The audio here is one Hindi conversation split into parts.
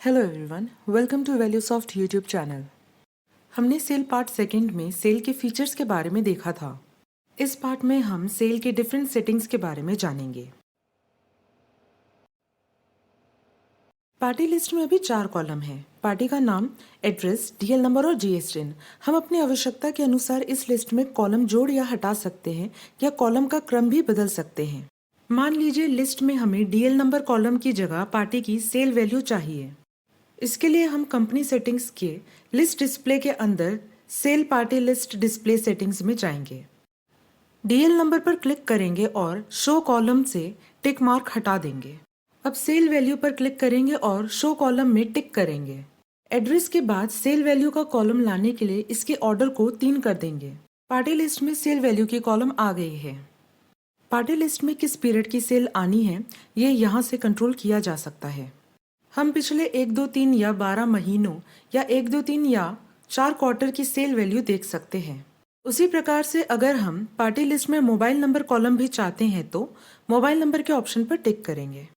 Hello everyone, welcome to Valuesoft YouTube channel. हमने सेल पार्ट सेकंड में सेल के फीचर्स के बारे में देखा था। इस पार्ट में हम सेल के डिफरेंट सेटिंग्स के बारे में जानेंगे। पार्टी लिस्ट में अभी 4 कॉलम हैं। पार्टी का नाम, एड्रेस, डीएल नंबर और जीएसटीन। हम अपनी आवश्यकता के अनुसार इस लिस्ट में कॉलम जोड़ या हटा सकते हैं या कॉलम का क्रम भी बदल सकते हैं। मान लीजिए लिस्ट में हमें डीएल नंबर कॉलम की जगह पार्टी की सेल वैल्यू चाहिए। इसके लिए हम कंपनी सेटिंग्स के लिस्ट डिस्प्ले के अंदर sale party list display settings में जाएंगे। डीएल नंबर पर क्लिक करेंगे और शो कॉलम से टिक मार्क हटा देंगे। अब सेल वैल्यू पर क्लिक करेंगे और शो कॉलम में टिक करेंगे। एड्रेस के बाद सेल वैल्यू का कॉलम लाने के लिए इसके ऑर्डर को 3 कर देंगे। पार्टी लिस्ट में सेल वैल्यू की कॉलम आ गई है। पार्टी लिस्ट में किस पीरियड की सेल आनी है ये यहाँ से कंट्रोल किया जा सकता है। हम पिछले 1, 2, 3 या 12 महीनों या 1, 2, 3 या 4 क्वार्टर की सेल वैल्यू देख सकते हैं। उसी प्रकार से अगर हम पार्टी लिस्ट में मोबाइल नंबर कॉलम भी चाहते हैं तो मोबाइल नंबर के ऑप्शन पर टिक करेंगे।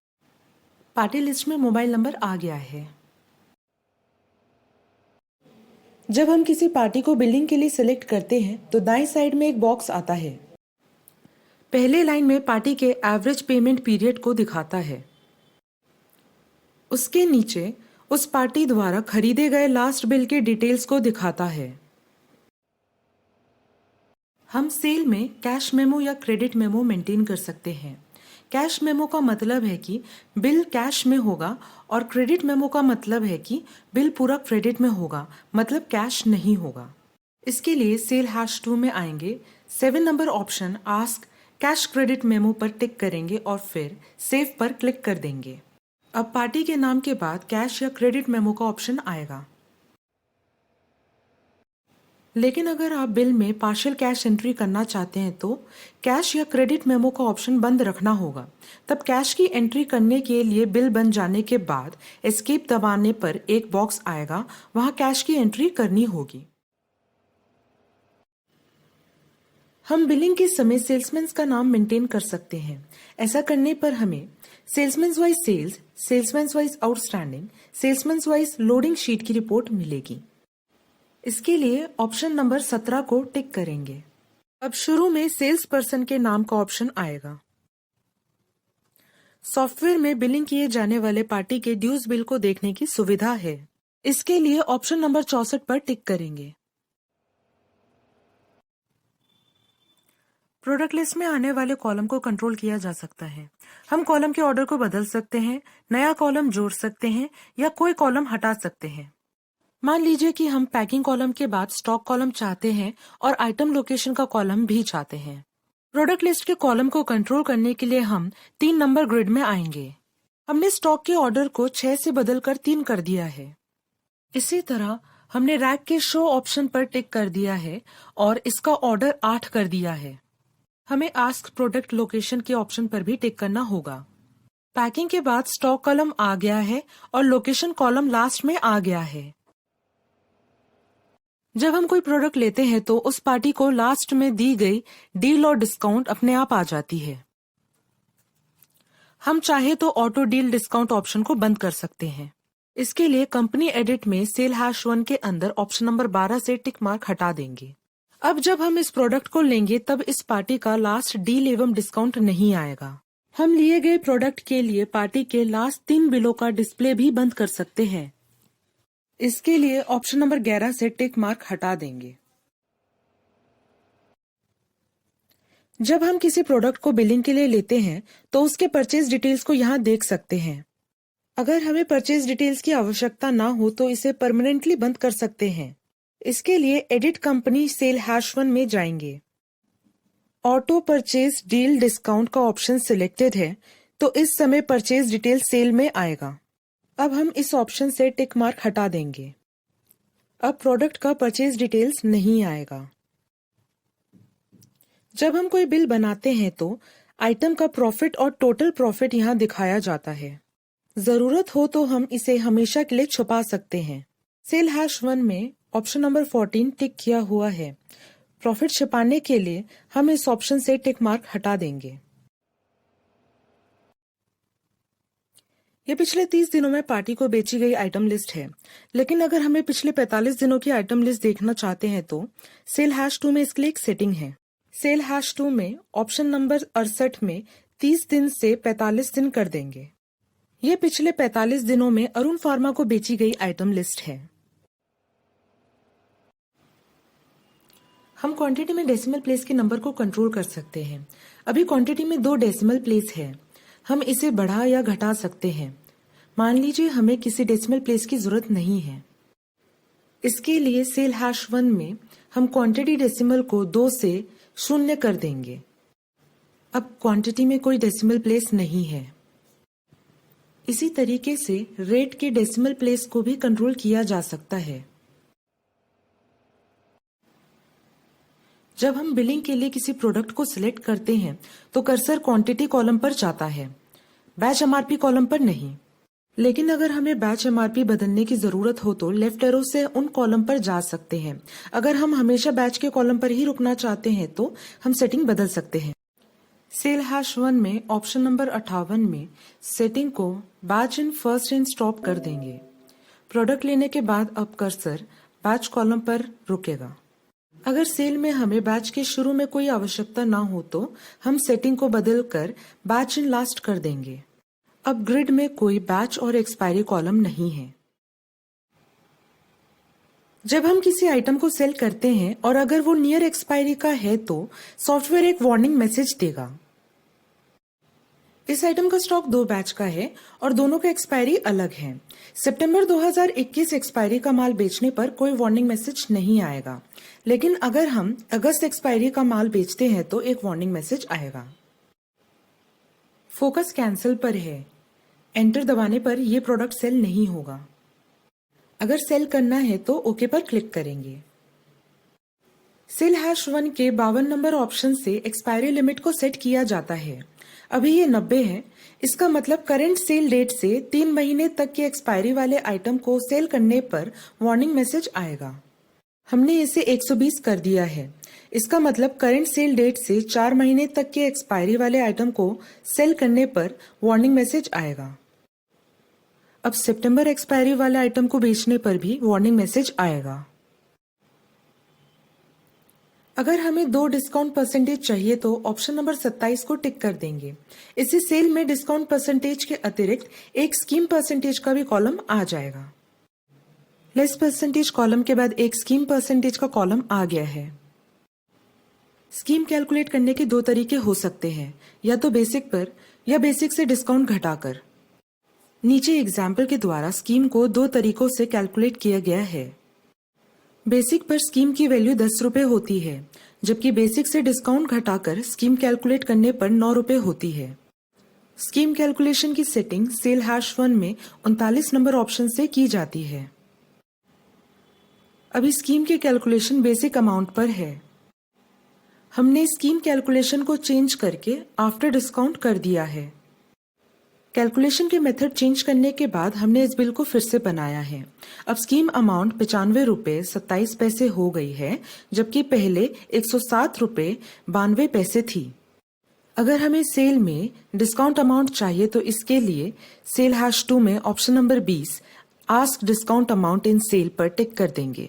पार्टी लिस्ट में मोबाइल नंबर आ गया है। जब हम किसी पार्टी को बिलिंग के लिए सिलेक्ट करते हैं तो दाईं साइड में एक बॉक्स आता है। पहले लाइन में पार्टी के एवरेज पेमेंट पीरियड को दिखाता है। उसके नीचे उस पार्टी द्वारा खरीदे गए लास्ट बिल के डिटेल्स को दिखाता है। हम सेल में कैश मेमो या क्रेडिट मेमो मेंटेन कर सकते हैं। कैश मेमो का मतलब है कि बिल कैश में होगा और क्रेडिट मेमो का मतलब है कि बिल पूरा क्रेडिट में होगा, मतलब कैश नहीं होगा। इसके लिए सेल #2 में आएंगे, 7 number option ask cash credit memo पर टिक करेंगे और फिर सेव पर क्लिक कर देंगे। अब पार्टी के नाम के बाद कैश या क्रेडिट मेमो का ऑप्शन आएगा। लेकिन अगर आप बिल में पार्शियल कैश एंट्री करना चाहते हैं तो कैश या क्रेडिट मेमो का ऑप्शन बंद रखना होगा। तब कैश की एंट्री करने के लिए बिल बन जाने के बाद एस्केप दबाने पर एक बॉक्स आएगा, वहां कैश की एंट्री करनी होगी। हम बिलिंग के समय सेल्समैन का नाम मेंटेन कर सकते हैं। ऐसा करने पर हमें salesman wise sales, salesman wise outstanding, salesman wise loading sheet की रिपोर्ट मिलेगी। इसके लिए ऑप्शन नंबर 17 को टिक करेंगे। अब शुरू में सेल्स पर्सन के नाम का ऑप्शन आएगा। सॉफ्टवेयर में बिलिंग किए जाने वाले पार्टी के ड्यूज बिल को देखने की सुविधा है। इसके लिए ऑप्शन नंबर 64 पर टिक करेंगे। प्रोडक्ट लिस्ट में आने वाले कॉलम को कंट्रोल किया जा सकता है। हम कॉलम के ऑर्डर को बदल सकते हैं, नया कॉलम जोड़ सकते हैं या कोई कॉलम हटा सकते हैं। मान लीजिए कि हम पैकिंग कॉलम के बाद स्टॉक कॉलम चाहते हैं और आइटम लोकेशन का कॉलम भी चाहते हैं। प्रोडक्ट लिस्ट के कॉलम को कंट्रोल करने के लिए हम 3 नंबर ग्रिड में आएंगे। हमने स्टॉक के ऑर्डर को 6 से बदलकर 3 कर दिया है। इसी तरह हमने रैक के शो ऑप्शन पर टिक कर दिया है और इसका ऑर्डर 8 कर दिया है। हमें आस्क प्रोडक्ट लोकेशन के ऑप्शन पर भी टिक करना होगा। पैकिंग के बाद स्टॉक कॉलम आ गया है और लोकेशन कॉलम लास्ट में आ गया है। जब हम कोई प्रोडक्ट लेते हैं तो उस पार्टी को लास्ट में दी गई डील और डिस्काउंट अपने आप आ जाती है। हम चाहे तो ऑटो डील डिस्काउंट ऑप्शन को बंद कर सकते हैं। इसके लिए कंपनी एडिट में सेल #1 के अंदर ऑप्शन नंबर 12 से टिक मार्क हटा देंगे। अब जब हम इस प्रोडक्ट को लेंगे तब इस पार्टी का लास्ट डील एवं डिस्काउंट नहीं आएगा। हम लिए गए प्रोडक्ट के लिए पार्टी के लास्ट 3 बिलों का डिस्प्ले भी बंद कर सकते हैं। इसके लिए ऑप्शन नंबर 11 से टिक मार्क हटा देंगे। जब हम किसी प्रोडक्ट को बिलिंग के लिए लेते हैं तो उसके परचेज डिटेल्स को यहाँ देख सकते हैं। अगर हमें परचेज डिटेल्स की आवश्यकता ना हो तो इसे परमानेंटली बंद कर सकते हैं। इसके लिए एडिट कंपनी सेल #1 में जाएंगे। ऑटो परचेज डील डिस्काउंट का ऑप्शन सिलेक्टेड है तो इस समय परचेज डिटेल सेल में आएगा। अब हम इस ऑप्शन से टिक मार्क हटा देंगे। अब प्रोडक्ट का परचेज डिटेल्स नहीं आएगा। जब हम कोई बिल बनाते हैं तो आइटम का प्रॉफिट और टोटल प्रॉफिट यहाँ दिखाया जाता है। जरूरत हो तो हम इसे हमेशा के लिए छुपा सकते हैं। सेल #1 में ऑप्शन नंबर 14 टिक किया हुआ है। प्रॉफिट छिपाने के लिए हम इस ऑप्शन से टिक मार्क हटा देंगे। ये पिछले 30 दिनों में पार्टी को बेची गई आइटम लिस्ट है, लेकिन अगर हमें पिछले 45 दिनों की आइटम लिस्ट देखना चाहते हैं तो सेल हैश 2 में इसके लिए एक सेटिंग है। सेल हैश 2 में ऑप्शन नंबर 68 में 30 दिन से 45 दिन कर देंगे। ये पिछले 45 दिनों में अरुण फार्मा को बेची गई आइटम लिस्ट है। हम क्वांटिटी में डेसिमल प्लेस के नंबर को कंट्रोल कर सकते हैं। अभी क्वांटिटी में 2 डेसिमल प्लेस है। हम इसे बढ़ा या घटा सकते हैं। मान लीजिए हमें किसी डेसिमल प्लेस की जरूरत नहीं है। इसके लिए सेल हैश 1 में हम क्वांटिटी डेसिमल को 2 से 0 कर देंगे। अब क्वांटिटी में कोई डेसिमल प्लेस नहीं है। इसी तरीके से रेट के डेसिमल प्लेस को भी कंट्रोल किया जा सकता है। जब हम बिलिंग के लिए किसी प्रोडक्ट को सिलेक्ट करते हैं तो कर्सर क्वांटिटी कॉलम पर जाता है, बैच एमआरपी कॉलम पर नहीं। लेकिन अगर हमें बैच एमआरपी बदलने की जरूरत हो तो लेफ्ट एरो से उन कॉलम पर जा सकते हैं। अगर हम हमेशा बैच के कॉलम पर ही रुकना चाहते हैं तो हम सेटिंग बदल सकते हैं। सेल हैश 1 में ऑप्शन नंबर 58 में सेटिंग को batch in first in stop कर देंगे। प्रोडक्ट लेने के बाद अब कर्सर बैच कॉलम पर रुकेगा। अगर सेल में हमें बैच के शुरू में कोई आवश्यकता ना हो तो हम सेटिंग को बदलकर बैच इन लास्ट कर देंगे। अब ग्रिड में कोई बैच और एक्सपायरी कॉलम नहीं है। जब हम किसी आइटम को सेल करते हैं और अगर वो नियर एक्सपायरी का है तो सॉफ्टवेयर एक वार्निंग मैसेज देगा। इस आइटम का स्टॉक 2 बैच का है और दोनों का एक्सपायरी अलग है। सितंबर 2021 एक्सपायरी का माल बेचने पर कोई वार्निंग मैसेज नहीं आएगा, लेकिन अगर हम अगस्त एक्सपायरी का माल बेचते हैं तो एक वार्निंग मैसेज आएगा। फोकस कैंसिल पर है। एंटर दबाने पर यह प्रोडक्ट सेल नहीं होगा। अगर सेल करना है तो ओके पर क्लिक करेंगे। सेल हैश 1 के 52 नंबर ऑप्शन से एक्सपायरी लिमिट को सेट किया जाता है। अभी ये 90 है। इसका मतलब करंट सेल डेट से 3 महीने तक के एक्सपायरी वाले आइटम को सेल करने पर वार्निंग मैसेज आएगा। हमने इसे 120 कर दिया है। इसका मतलब करंट सेल डेट से 4 महीने तक के एक्सपायरी वाले आइटम को सेल करने पर वार्निंग मैसेज आएगा। अब सितंबर एक्सपायरी वाले आइटम को बेचने पर भी वार्निंग मैसेज आएगा। अगर हमें 2 डिस्काउंट परसेंटेज चाहिए तो ऑप्शन नंबर 27 को टिक कर देंगे। इससे सेल में डिस्काउंट परसेंटेज के अतिरिक्त एक स्कीम परसेंटेज का भी कॉलम आ जाएगा। लेस परसेंटेज कॉलम के बाद एक स्कीम परसेंटेज का कॉलम आ गया है। स्कीम कैलकुलेट करने के 2 तरीके हो सकते हैं, या तो बेसिक पर या बेसिक से डिस्काउंट घटाकर। नीचे एग्जाम्पल के द्वारा स्कीम को 2 तरीकों से कैलकुलेट किया गया है। बेसिक पर स्कीम की वैल्यू 10 रुपए होती है, जबकि बेसिक से डिस्काउंट घटाकर स्कीम कैलकुलेट करने पर 9 रुपए होती है। स्कीम कैलकुलेशन की सेटिंग सेल हैश 1 में 39 नंबर ऑप्शन से की जाती है। अभी स्कीम की कैलकुलेशन बेसिक अमाउंट पर है। हमने स्कीम कैलकुलेशन को चेंज करके आफ्टर डिस्काउंट कर दिया है। कैलकुलेशन के मेथड चेंज करने के बाद हमने इस बिल को फिर से बनाया है। अब स्कीम अमाउंट 95 रुपए 27 पैसे हो गई है, जबकि पहले 107 रुपए 92 पैसे थी। अगर हमें सेल में डिस्काउंट अमाउंट चाहिए तो इसके लिए सेल हैश 2 में option number 20 ask discount amount in sale पर टिक कर देंगे।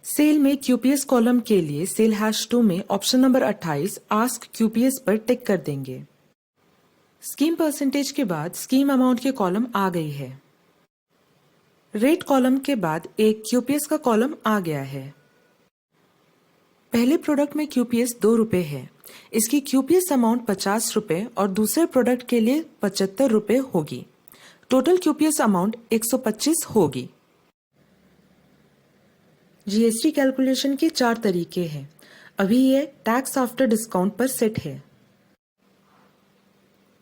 सेल में क्यूपीएस कॉलम के लिए सेल हैश 2 में ऑप्शन नंबर 28 आस्क क्यूपीएस पर टिक कर देंगे। स्कीम परसेंटेज के बाद स्कीम अमाउंट के कॉलम आ गई है। रेट कॉलम के बाद एक क्यूपीएस का कॉलम आ गया है। पहले प्रोडक्ट में क्यूपीएस 2 रुपए है। इसकी क्यूपीएस अमाउंट 50 रुपए और दूसरे प्रोडक्ट के लिए 75 रुपए होगी। टोटल क्यूपीएस अमाउंट 125 होगी। जीएसटी कैलकुलेशन के 4 तरीके हैं। अभी ये टैक्स आफ्टर डिस्काउंट पर सेट है।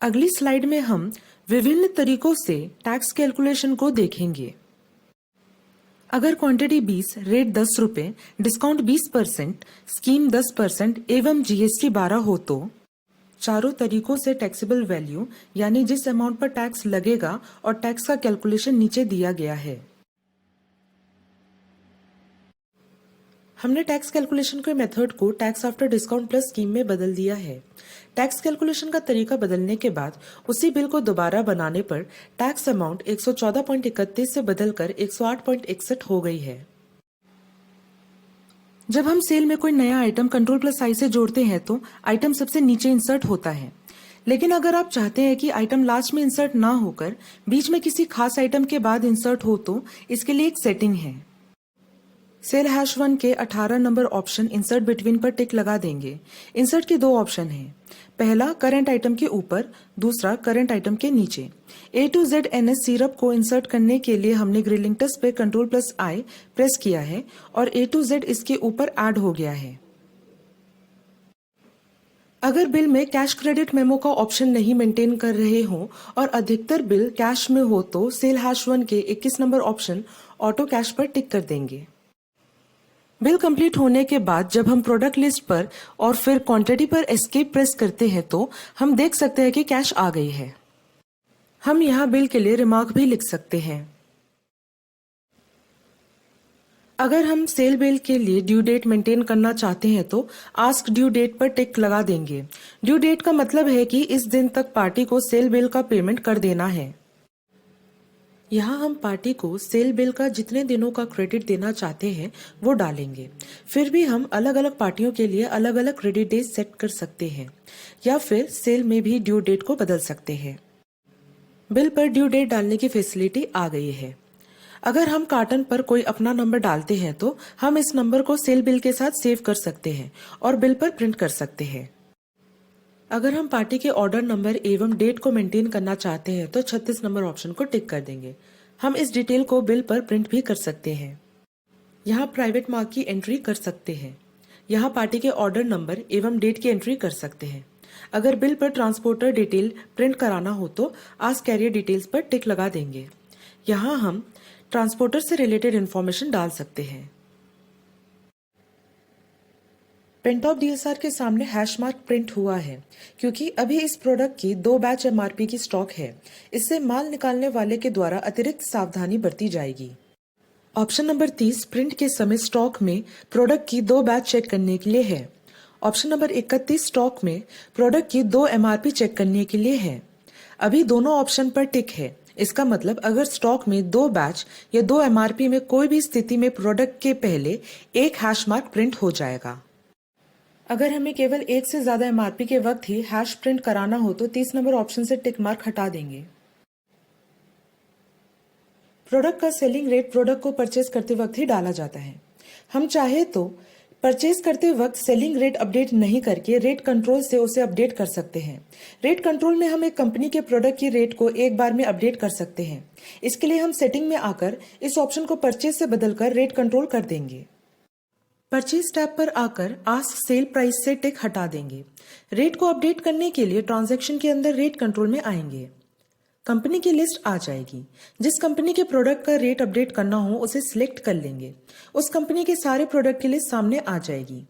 अगली स्लाइड में हम विभिन्न तरीकों से टैक्स कैलकुलेशन को देखेंगे। अगर क्वांटिटी 20, रेट 10 रुपए, डिस्काउंट 20%, स्कीम 10% एवं जीएसटी 12 हो तो चारों तरीकों से टैक्सेबल वैल्यू यानी जिस अमाउंट पर टैक्स लगेगा और टैक्स का कैलकुलेशन नीचे दिया गया है। हमने टैक्स कैलकुलेशन के मेथड को tax after discount plus scheme में बदल दिया है। टैक्स कैलकुलेशन का तरीका बदलने के बाद उसी बिल को दोबारा बनाने पर टैक्स अमाउंट 114.31 से बदलकर 108.61 हो गई है। जब हम सेल में कोई नया आइटम Ctrl+I से जोड़ते हैं तो आइटम सबसे नीचे इंसर्ट होता है। लेकिन अगर आप चाहते हैं कि आइटम लास्ट में इंसर्ट ना होकर बीच में किसी खास आइटम के बाद इंसर्ट हो तो इसके लिए एक सेटिंग है। सेल #1 के 18 नंबर ऑप्शन इंसर्ट बिटवीन पर टिक लगा देंगे। इंसर्ट के दो ऑप्शन हैं, पहला करंट आइटम के ऊपर, दूसरा करंट आइटम के नीचे। A to Z NS syrup को इंसर्ट करने के लिए हमने ग्रिलिंग टेस्ट पे Ctrl+I प्रेस किया है और A to Z इसके ऊपर ऐड हो गया है। अगर बिल में कैश क्रेडिट मेमो का ऑप्शन नहीं मेंटेन कर रहे हो और अधिकतर बिल कैश में हो तो सेल #1 के 21 नंबर ऑप्शन ऑटो कैश पर टिक कर देंगे। बिल कंप्लीट होने के बाद जब हम प्रोडक्ट लिस्ट पर और फिर क्वांटिटी पर एस्केप प्रेस करते हैं तो हम देख सकते हैं कि कैश आ गई है। हम यहाँ बिल के लिए रिमार्क भी लिख सकते हैं। अगर हम सेल बिल के लिए ड्यू डेट मेंटेन करना चाहते हैं तो आस्क ड्यू डेट पर टिक लगा देंगे। ड्यू डेट का मतलब है कि इस दिन तक पार्टी को सेल बिल का पेमेंट कर देना है। यहाँ हम पार्टी को सेल बिल का जितने दिनों का क्रेडिट देना चाहते हैं वो डालेंगे। फिर भी हम अलग अलग पार्टियों के लिए अलग अलग क्रेडिट डेज सेट कर सकते हैं या फिर सेल में भी ड्यू डेट को बदल सकते हैं। बिल पर ड्यू डेट डालने की फैसिलिटी आ गई है। अगर हम कार्टन पर कोई अपना नंबर डालते हैं तो हम इस नंबर को सेल बिल के साथ सेव कर सकते हैं और बिल पर प्रिंट कर सकते हैं। अगर हम पार्टी के ऑर्डर नंबर एवं डेट को मेंटेन करना चाहते हैं तो 36 नंबर ऑप्शन को टिक कर देंगे। हम इस डिटेल को बिल पर प्रिंट भी कर सकते हैं। यहाँ प्राइवेट मार्क की एंट्री कर सकते हैं। यहाँ पार्टी के ऑर्डर नंबर एवं डेट की एंट्री कर सकते हैं। अगर बिल पर ट्रांसपोर्टर डिटेल प्रिंट कराना हो तो आस्क कैरियर डिटेल्स पर टिक लगा देंगे। यहाँ हम ट्रांसपोर्टर से रिलेटेड इन्फॉर्मेशन डाल सकते हैं। पेंटॉप DSR के सामने हैश मार्क प्रिंट हुआ है क्योंकि अभी इस प्रोडक्ट की 2 बैच MRP की स्टॉक है। इससे माल निकालने वाले के द्वारा अतिरिक्त सावधानी बरती जाएगी। ऑप्शन नंबर 30 प्रिंट के समय स्टॉक में प्रोडक्ट की 2 बैच चेक करने के लिए है। ऑप्शन नंबर 31 स्टॉक में प्रोडक्ट की 2 MRP चेक करने के लिए है। अभी दोनों ऑप्शन पर टिक है। इसका मतलब अगर स्टॉक में 2 बैच या 2 MRP में कोई भी स्थिति में प्रोडक्ट के पहले एक हैश मार्क प्रिंट हो जाएगा। अगर हमें केवल एक से ज्यादा MRP के वक्त ही हैश प्रिंट कराना हो तो 30 नंबर ऑप्शन से टिक मार्क हटा देंगे। प्रोडक्ट का सेलिंग रेट प्रोडक्ट को परचेज करते वक्त ही डाला जाता है। हम चाहे तो परचेज करते वक्त सेलिंग रेट अपडेट नहीं करके रेट कंट्रोल से उसे अपडेट कर सकते हैं। रेट कंट्रोल में हम एक कंपनी के प्रोडक्ट की रेट को एक बार में अपडेट कर सकते हैं। इसके लिए हम सेटिंग में आकर इस ऑप्शन को परचेज से बदलकर रेट कंट्रोल कर देंगे। परचेज टैब पर आकर आस्क सेल प्राइस से टिक हटा देंगे। रेट को अपडेट करने के लिए ट्रांजैक्शन के अंदर रेट कंट्रोल में आएंगे। कंपनी की लिस्ट आ जाएगी। जिस कंपनी के प्रोडक्ट का रेट अपडेट करना हो उसे सिलेक्ट कर लेंगे। उस कंपनी के सारे प्रोडक्ट की लिस्ट सामने आ जाएगी।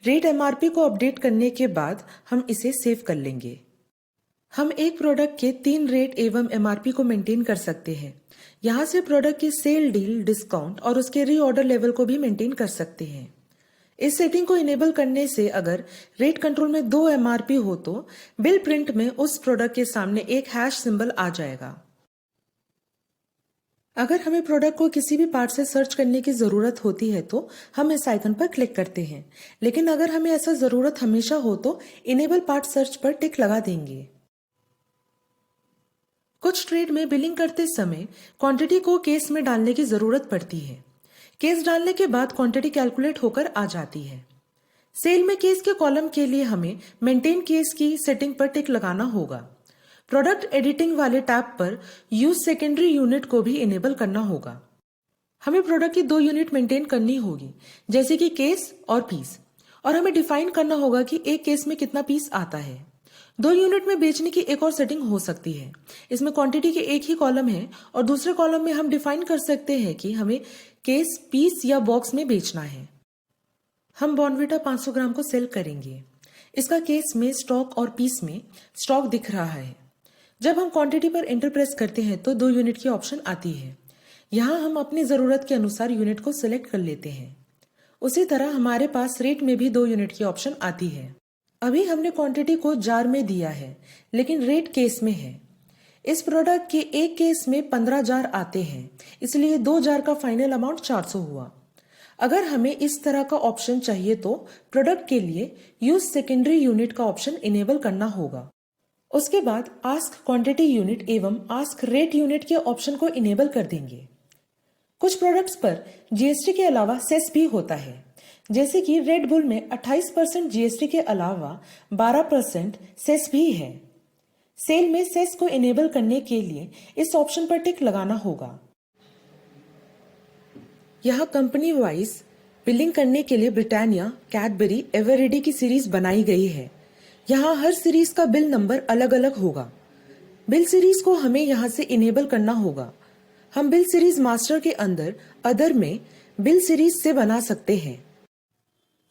रेट MRP को अपडेट करने के बाद हम इसे सेव कर लेंगे। हम एक प्रोडक्ट के 3 रेट एवं MRP को मेंटेन कर सकते हैं। यहाँ से प्रोडक्ट की सेल डील, डिस्काउंट और उसके रीऑर्डर लेवल को भी मेंटेन कर सकते हैं। इस सेटिंग को इनेबल करने से अगर रेट कंट्रोल में 2 MRP हो तो बिल प्रिंट में उस प्रोडक्ट के सामने एक हैश सिंबल आ जाएगा। अगर हमें प्रोडक्ट को किसी भी पार्ट से सर्च करने की जरूरत होती है तो हम इस आइकन पर क्लिक करते हैं। लेकिन अगर हमें ऐसा जरूरत हमेशा हो तो इनेबल पार्ट सर्च पर टिक लगा देंगे। कुछ ट्रेड में बिलिंग करते समय क्वांटिटी को केस में डालने की जरूरत पड़ती है। केस डालने के बाद क्वांटिटी कैलकुलेट होकर आ जाती है। सेल में केस के कॉलम के लिए हमें मेंटेन केस की सेटिंग पर टिक लगाना होगा। प्रोडक्ट एडिटिंग वाले टैब पर यूज सेकेंडरी यूनिट को भी इनेबल करना होगा। हमें प्रोडक्ट की 2 यूनिट मेंटेन करनी होगी जैसे कि केस और पीस, और हमें डिफाइन करना होगा कि एक केस में कितना पीस आता है। 2 यूनिट में बेचने की एक और सेटिंग हो सकती है। इसमें क्वांटिटी के एक ही कॉलम है और दूसरे कॉलम में हम डिफाइन कर सकते हैं कि हमें केस, पीस या बॉक्स में बेचना है। हम बॉर्नविटा 500 ग्राम को सेल करेंगे। इसका केस में स्टॉक और पीस में स्टॉक दिख रहा है। जब हम क्वांटिटी पर एंटर प्रेस करते हैं तो 2 यूनिट की ऑप्शन आती है। यहाँ हम अपनी जरूरत के अनुसार यूनिट को सिलेक्ट कर लेते हैं। उसी तरह हमारे पास रेट में भी 2 यूनिट की ऑप्शन आती है। अभी हमने क्वांटिटी को जार में दिया है, लेकिन रेट केस में है। इस प्रोडक्ट के एक केस में 15 जार आते हैं, इसलिए 2 जार का फाइनल अमाउंट 400 हुआ। अगर हमें इस तरह का ऑप्शन चाहिए तो प्रोडक्ट के लिए यूज सेकेंडरी यूनिट का ऑप्शन इनेबल करना होगा। उसके बाद आस्क क्वांटिटी यूनिट एवं आस्क रेट यूनिट के ऑप्शन को इनेबल कर देंगे। कुछ प्रोडक्ट्स पर जीएसटी के अलावा सेस भी होता है, जैसे कि रेड बुल में 28% जीएसटी के अलावा 12% सेस भी है। सेल में सेस को इनेबल करने के लिए इस ऑप्शन पर टिक लगाना होगा। यहाँ कंपनी वाइज बिलिंग करने के लिए ब्रिटानिया, कैडबरी, एवररेडी की सीरीज बनाई गई है। यहाँ हर सीरीज का बिल नंबर अलग अलग होगा। बिल सीरीज को हमें यहाँ से इनेबल करना होगा। हम बिल सीरीज मास्टर के अंदर अदर में बिल सीरीज से बना सकते हैं।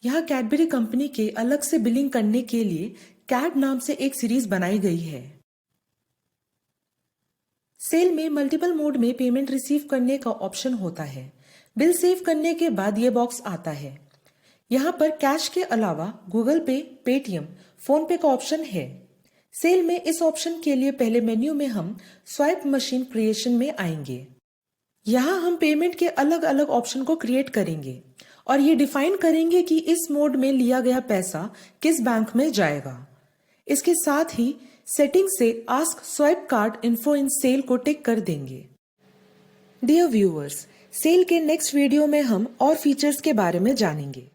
यहाँ कैडबरी कंपनी के अलग से बिलिंग करने के लिए कैड नाम से एक सीरीज बनाई गई है। सेल में मल्टीपल मोड में पेमेंट रिसीव करने का ऑप्शन होता है। बिल सेव करने के बाद ये बॉक्स आता है। यहाँ पर कैश के अलावा गूगल पे, पेटीएम, फोन पे का ऑप्शन है। सेल में इस ऑप्शन के लिए पहले मेन्यू में हम स्वाइप मशीन क्रिएशन में आएंगे। यहाँ हम पेमेंट के अलग अलग ऑप्शन को क्रिएट करेंगे और ये डिफाइन करेंगे कि इस मोड में लिया गया पैसा किस बैंक में जाएगा। इसके साथ ही सेटिंग से आस्क स्वाइप कार्ड इन्फो इन सेल को टिक कर देंगे। डियर व्यूअर्स, सेल के नेक्स्ट वीडियो में हम और फीचर्स के बारे में जानेंगे।